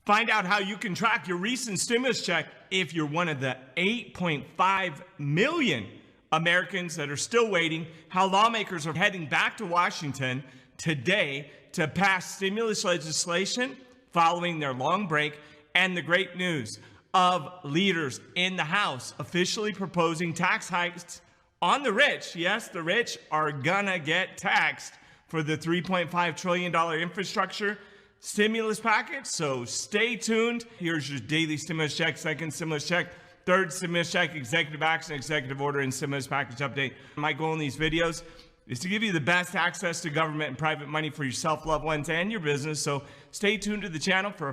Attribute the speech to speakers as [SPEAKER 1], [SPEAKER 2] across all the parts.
[SPEAKER 1] Find out how you can track your recent stimulus check if you're one of the 8.5 million Americans that are still waiting, how lawmakers are heading back to Washington today to pass stimulus legislation following their long break, and the great news of leaders in the House officially proposing tax hikes on the rich. Yes, the rich are gonna get taxed for the $3.5 trillion infrastructure stimulus package. So stay tuned. Here's your daily stimulus check, second stimulus check, third stimulus check, executive action, executive order, and stimulus package update. My goal in these videos is to give you the best access to government and private money for yourself, loved ones, and your business. So stay tuned to the channel for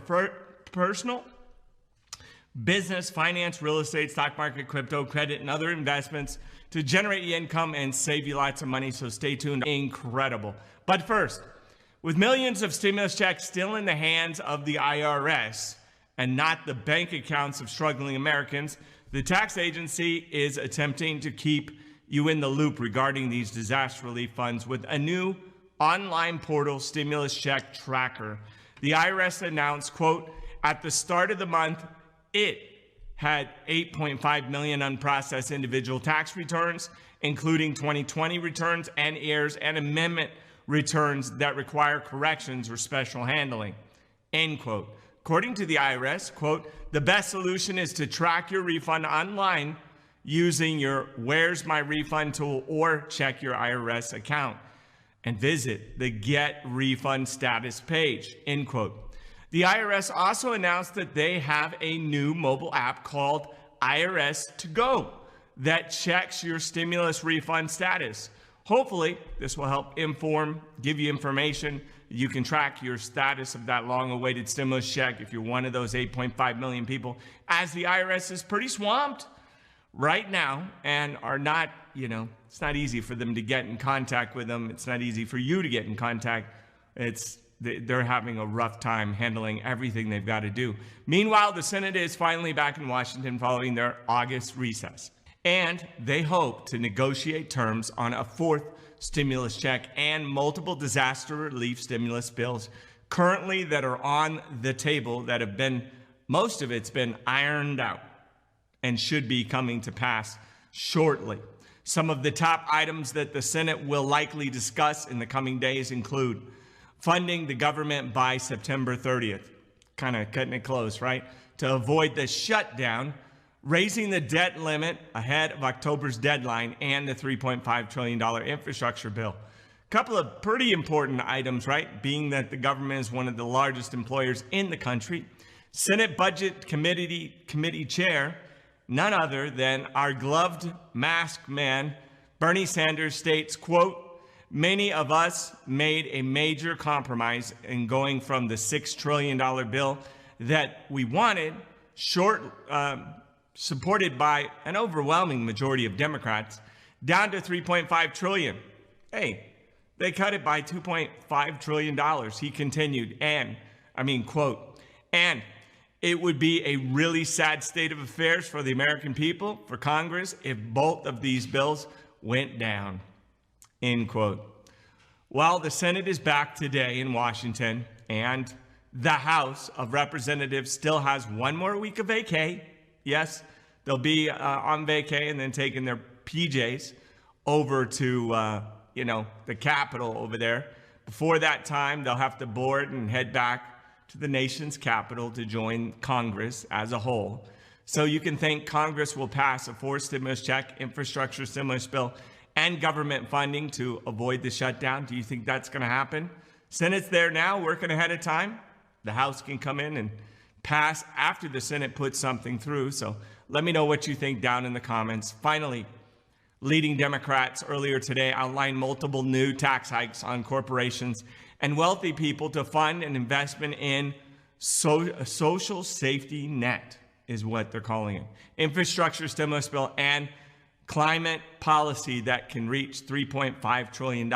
[SPEAKER 1] personal, business, finance, real estate, stock market, crypto, credit, and other investments to generate you income and save you lots of money. So stay tuned. Incredible. But first, with millions of stimulus checks still in the hands of the IRS and not the bank accounts of struggling Americans, the tax agency is attempting to keep you in the loop regarding these disaster relief funds with a new online portal stimulus check tracker. The IRS announced, quote, at the start of the month, it had 8.5 million unprocessed individual tax returns, including 2020 returns and heirs and amendment returns that require corrections or special handling, end quote. According to the IRS, quote, the best solution is to track your refund online using your Where's My Refund tool or check your IRS account and visit the Get Refund Status page, end quote. The IRS also announced that they have a new mobile app called IRS To Go that checks your stimulus refund status. Hopefully, this will help give you information. You can track your status of that long-awaited stimulus check if you're one of those 8.5 million people, as the IRS is pretty swamped right now and are not, it's not easy for them to get in contact with them. It's not easy for you to get in contact. They're having a rough time handling everything they've got to do. Meanwhile, the Senate is finally back in Washington following their August recess. And they hope to negotiate terms on a fourth stimulus check and multiple disaster relief stimulus bills currently that are on the table that have been, most of it's been ironed out and should be coming to pass shortly. Some of the top items that the Senate will likely discuss in the coming days include funding the government by September 30th, kind of cutting it close, right? To avoid the shutdown, raising the debt limit ahead of October's deadline, and the $3.5 trillion infrastructure bill. A couple of pretty important items, right? Being that the government is one of the largest employers in the country. Senate Budget Committee Chair, none other than our gloved masked man, Bernie Sanders, states, quote, many of us made a major compromise in going from the $6 trillion bill that we wanted, supported by an overwhelming majority of Democrats, down to $3.5 trillion. Hey, they cut it by $2.5 trillion, he continued, quote, and it would be a really sad state of affairs for the American people, for Congress, if both of these bills went down, end quote. Well, the Senate is back today in Washington, and the House of Representatives still has one more week of vacay. Yes, they'll be on vacay and then taking their PJs over to, the Capitol over there. Before that time, they'll have to board and head back to the nation's capital to join Congress as a whole. So you can think Congress will pass a fourth stimulus check, infrastructure stimulus bill, and government funding to avoid the shutdown. Do you think that's going to happen? Senate's there now, working ahead of time. The House can come in and pass after the Senate puts something through. So let me know what you think down in the comments. Finally, leading Democrats earlier today outlined multiple new tax hikes on corporations and wealthy people to fund an investment in a social safety net, is what they're calling it. Infrastructure stimulus bill and climate policy that can reach $3.5 trillion.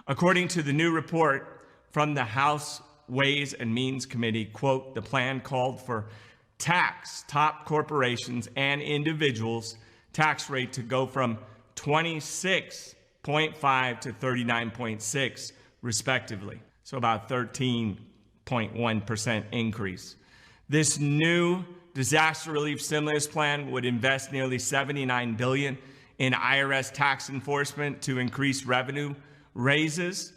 [SPEAKER 1] According to the new report from the House Ways and Means Committee, quote, the plan called for tax top corporations and individuals tax rate to go from 26.5 to 39.6 respectively. So about 13.1% increase. This new disaster relief stimulus plan would invest nearly $79 billion in IRS tax enforcement to increase revenue raised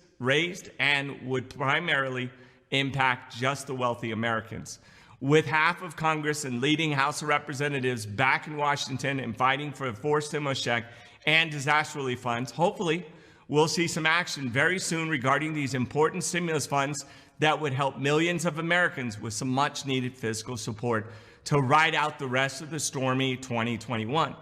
[SPEAKER 1] and would primarily impact just the wealthy Americans. With half of Congress and leading House of Representatives back in Washington and fighting for a forced stimulus check and disaster relief funds, hopefully we'll see some action very soon regarding these important stimulus funds that would help millions of Americans with some much needed fiscal support to ride out the rest of the stormy 2021.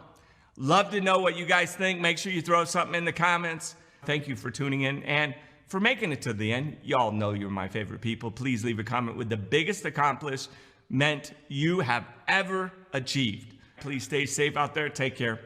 [SPEAKER 1] Love to know what you guys think. Make sure you throw something in the comments. Thank you for tuning in and for making it to the end. Y'all know you're my favorite people. Please leave a comment with the biggest accomplishment you have ever achieved. Please stay safe out there. Take care.